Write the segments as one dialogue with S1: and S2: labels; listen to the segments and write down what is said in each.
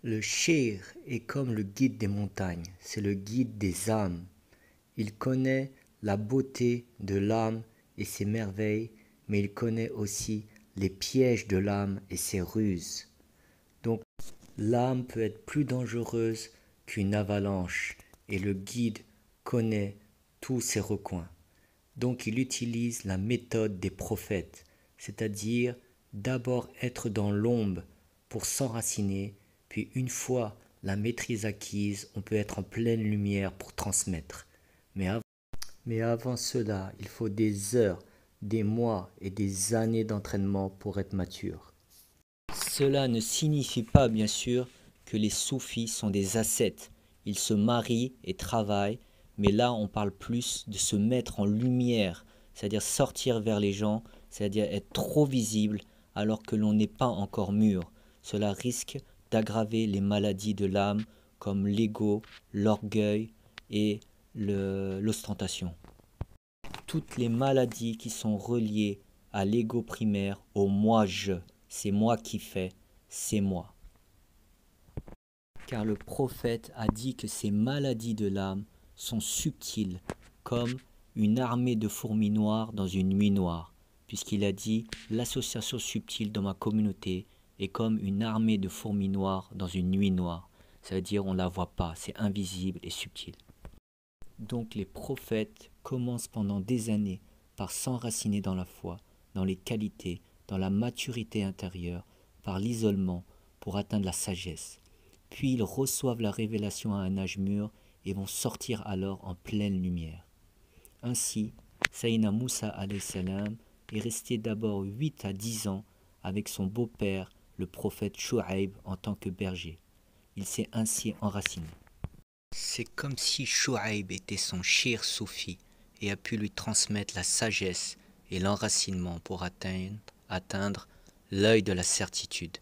S1: Le shir est comme le guide des montagnes, c'est le guide des âmes. Il connaît la beauté de l'âme et ses merveilles, mais il connaît aussi les pièges de l'âme et ses ruses. Donc l'âme peut être plus dangereuse qu'une avalanche et le guide connaît tous ses recoins. Donc il utilise la méthode des prophètes, c'est-à-dire d'abord être dans l'ombre pour s'enraciner, puis une fois la maîtrise acquise, on peut être en pleine lumière pour transmettre. Mais avant cela, il faut des heures, des mois et des années d'entraînement pour être mature. Cela ne signifie pas, bien sûr, que les soufis sont des ascètes. Ils se marient et travaillent, mais là on parle plus de se mettre en lumière, c'est-à-dire sortir vers les gens, c'est-à-dire être trop visible alors que l'on n'est pas encore mûr. Cela risque d'aggraver les maladies de l'âme comme l'ego, l'orgueil et l'ostentation. Toutes les maladies qui sont reliées à l'ego primaire, au moi-je, c'est moi qui fais, c'est moi. Car le prophète a dit que ces maladies de l'âme sont subtiles, comme une armée de fourmis noires dans une nuit noire, puisqu'il a dit « l'association subtile dans ma communauté est comme une armée de fourmis noires dans une nuit noire ». Ça veut dire on ne la voit pas, c'est invisible et subtil. Donc les prophètes commencent pendant des années par s'enraciner dans la foi, dans les qualités, dans la maturité intérieure, par l'isolement, pour atteindre la sagesse. Puis ils reçoivent la révélation à un âge mûr et vont sortir alors en pleine lumière. Ainsi, Sayyidina Moussa alayhi salam est resté d'abord 8 à 10 ans avec son beau-père, le prophète Chouaïb, en tant que berger. Il s'est ainsi enraciné. C'est comme si Chouaïb était son shir soufi et a pu lui transmettre la sagesse et l'enracinement pour atteindre l'œil de la certitude,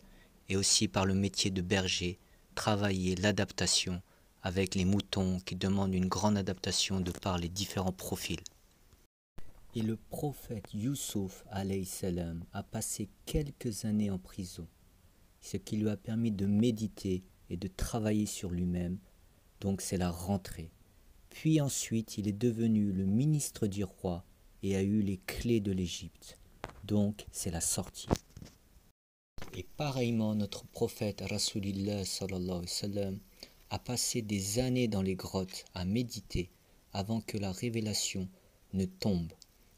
S1: et aussi par le métier de berger, travailler l'adaptation avec les moutons qui demandent une grande adaptation de par les différents profils. Et le prophète Youssouf alayhi salam a passé quelques années en prison, ce qui lui a permis de méditer et de travailler sur lui-même, donc c'est la rentrée. Puis ensuite il est devenu le ministre du roi et a eu les clés de l'Égypte, donc c'est la sortie. Et pareillement notre prophète Rasulillah sallallahu alayhi wa sallam a passé des années dans les grottes à méditer avant que la révélation ne tombe.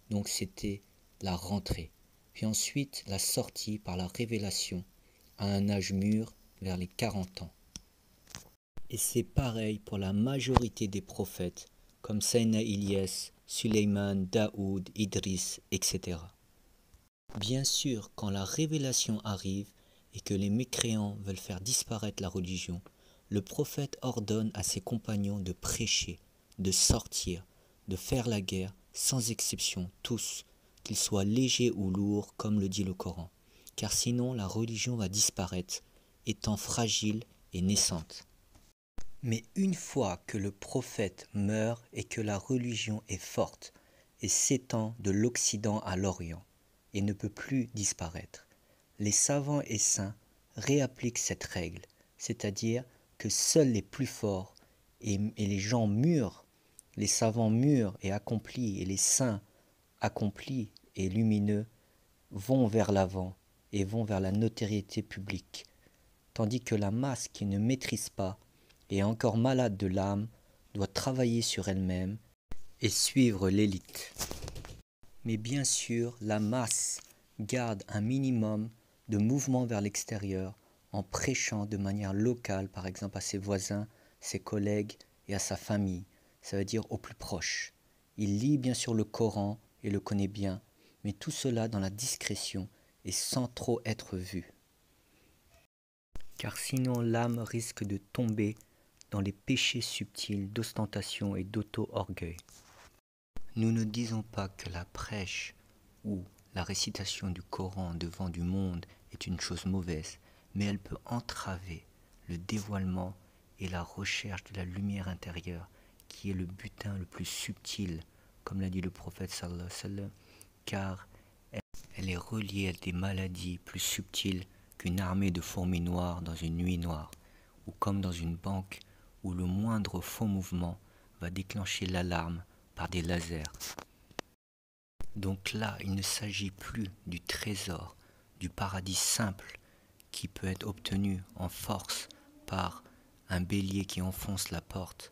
S1: Donc c'était la rentrée. Puis ensuite la sortie par la révélation à un âge mûr vers les 40 ans. Et c'est pareil pour la majorité des prophètes comme Sayyidina Ilyas, Sulayman, Daoud, Idris, etc. Bien sûr, quand la révélation arrive et que les mécréants veulent faire disparaître la religion, le prophète ordonne à ses compagnons de prêcher, de sortir, de faire la guerre, sans exception, tous, qu'ils soient légers ou lourds, comme le dit le Coran, car sinon la religion va disparaître, étant fragile et naissante. Mais une fois que le prophète meurt et que la religion est forte et s'étend de l'Occident à l'Orient et ne peut plus disparaître, les savants et saints réappliquent cette règle, c'est-à-dire que seuls les plus forts et les gens mûrs, les savants mûrs et accomplis et les saints accomplis et lumineux vont vers l'avant et vont vers la notoriété publique, tandis que la masse qui ne maîtrise pas et encore malade de l'âme doit travailler sur elle-même et suivre l'élite. Mais bien sûr, la masse garde un minimum de mouvement vers l'extérieur en prêchant de manière locale, par exemple à ses voisins, ses collègues et à sa famille, ça veut dire aux plus proches. Il lit bien sûr le Coran et le connaît bien, mais tout cela dans la discrétion et sans trop être vu. Car sinon l'âme risque de tomber dans les péchés subtils d'ostentation et d'auto-orgueil. Nous ne disons pas que la prêche ou la récitation du Coran devant du monde est une chose mauvaise, mais elle peut entraver le dévoilement et la recherche de la lumière intérieure, qui est le butin le plus subtil, comme l'a dit le prophète sallallahu alayhi wa sallam, car elle est reliée à des maladies plus subtiles qu'une armée de fourmis noires dans une nuit noire, ou comme dans une banque où le moindre faux mouvement va déclencher l'alarme par des lasers. Donc là, il ne s'agit plus du trésor, du paradis simple qui peut être obtenu en force par un bélier qui enfonce la porte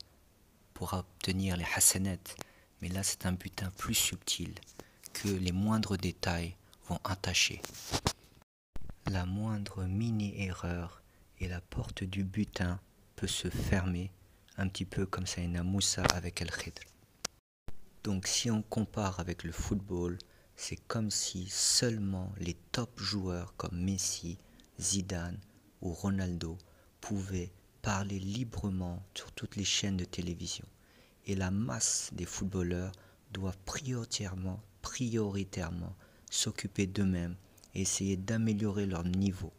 S1: pour obtenir les hasanats, mais là c'est un butin plus subtil que les moindres détails vont entacher. La moindre mini-erreur et la porte du butin peut se fermer, un petit peu comme Sayyidina Moussa avec Al-Khidr. Donc si on compare avec le football, c'est comme si seulement les top joueurs comme Messi, Zidane ou Ronaldo pouvaient parler librement sur toutes les chaînes de télévision. Et la masse des footballeurs doivent prioritairement s'occuper d'eux-mêmes et essayer d'améliorer leur niveau.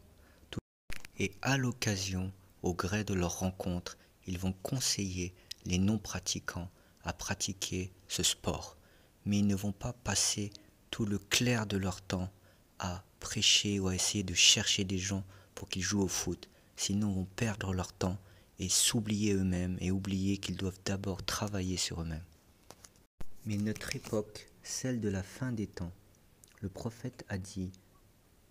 S1: Et à l'occasion, au gré de leur rencontre, ils vont conseiller les non-pratiquants à pratiquer ce sport. Mais ils ne vont pas passer tout le clair de leur temps à prêcher ou à essayer de chercher des gens pour qu'ils jouent au foot. Sinon, ils vont perdre leur temps et s'oublier eux-mêmes et oublier qu'ils doivent d'abord travailler sur eux-mêmes. Mais notre époque, celle de la fin des temps, le prophète a dit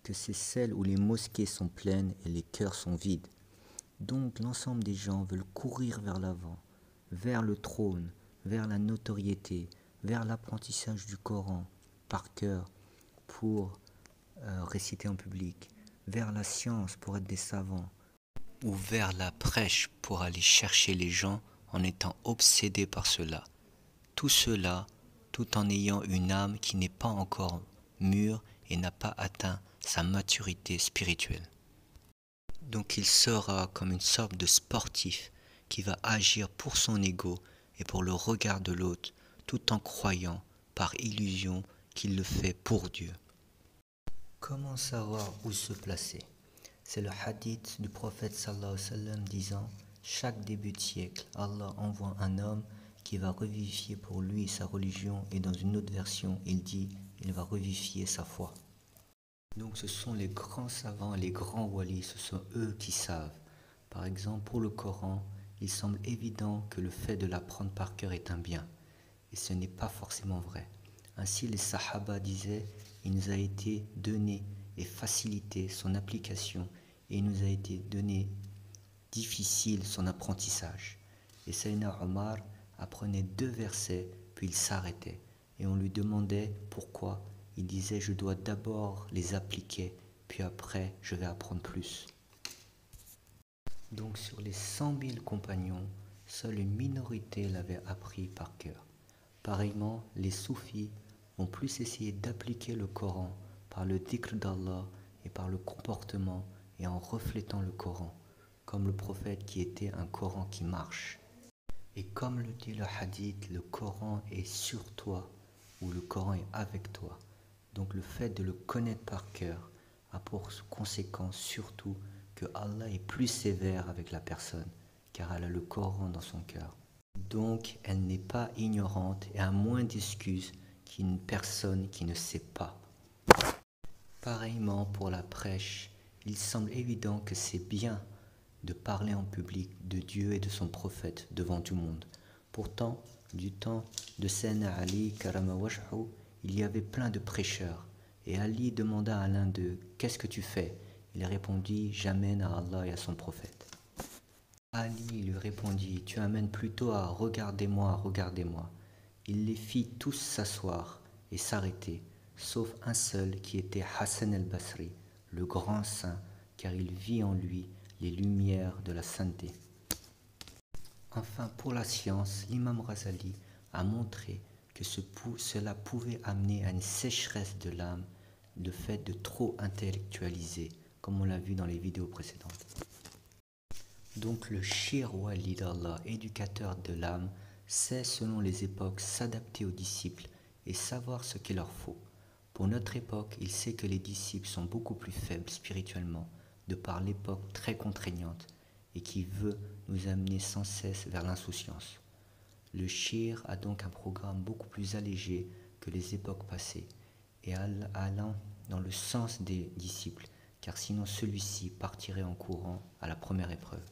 S1: que c'est celle où les mosquées sont pleines et les cœurs sont vides. Donc l'ensemble des gens veulent courir vers l'avant, vers le trône, vers la notoriété, vers l'apprentissage du Coran par cœur pour réciter en public, vers la science pour être des savants, ou vers la prêche pour aller chercher les gens en étant obsédés par cela. Tout cela, tout en ayant une âme qui n'est pas encore mûre et n'a pas atteint sa maturité spirituelle. Donc il sera comme une sorte de sportif qui va agir pour son ego et pour le regard de l'autre, tout en croyant par illusion qu'il le fait pour Dieu. Comment savoir où se placer? C'est le hadith du prophète sallallahu alayhi wa sallam disant: chaque début de siècle, Allah envoie un homme qui va revivifier pour lui sa religion, et dans une autre version, il dit il va revivifier sa foi. Donc ce sont les grands savants, les grands walis, ce sont eux qui savent. Par exemple, pour le Coran, il semble évident que le fait de l'apprendre par cœur est un bien, et ce n'est pas forcément vrai. Ainsi les Sahaba disaient: il nous a été donné et facilité son application, et il nous a été donné difficile son apprentissage. Et Sayyidina Omar apprenait 2 versets, puis il s'arrêtait, et on lui demandait pourquoi. Il disait: je dois d'abord les appliquer, puis après je vais apprendre plus. Donc sur les 100 000 compagnons, seule une minorité l'avait appris par cœur. Pareillement, les soufis ont plus essayé d'appliquer le Coran par le dhikr d'Allah et par le comportement et en reflétant le Coran, comme le prophète qui était un Coran qui marche. Et comme le dit le hadith, le Coran est sur toi ou le Coran est avec toi. Donc le fait de le connaître par cœur a pour conséquence surtout que Allah est plus sévère avec la personne, car elle a le Coran dans son cœur. Donc elle n'est pas ignorante et a moins d'excuses qu'une personne qui ne sait pas. Pareillement pour la prêche, il semble évident que c'est bien de parler en public de Dieu et de son prophète devant tout le monde. Pourtant, du temps de Sayyidina Ali karama wajhu, il y avait plein de prêcheurs, et Ali demanda à l'un d'eux: qu'est-ce que tu fais? Il répondit: j'amène à Allah et à son prophète. Ali lui répondit: tu amènes plutôt à regardez-moi, regardez-moi. Il les fit tous s'asseoir et s'arrêter, sauf un seul qui était Hassan al-Basri, le grand saint, car il vit en lui les lumières de la sainteté. Enfin, pour la science, l'imam Razali a montré que cela pouvait amener à une sécheresse de l'âme, le fait de trop intellectualiser, comme on l'a vu dans les vidéos précédentes. Donc le shir wali d'Allah, éducateur de l'âme, sait selon les époques s'adapter aux disciples et savoir ce qu'il leur faut. Pour notre époque, il sait que les disciples sont beaucoup plus faibles spirituellement, de par l'époque très contraignante, et qui veut nous amener sans cesse vers l'insouciance. Le shir a donc un programme beaucoup plus allégé que les époques passées, et allant dans le sens des disciples, car sinon celui-ci partirait en courant à la première épreuve.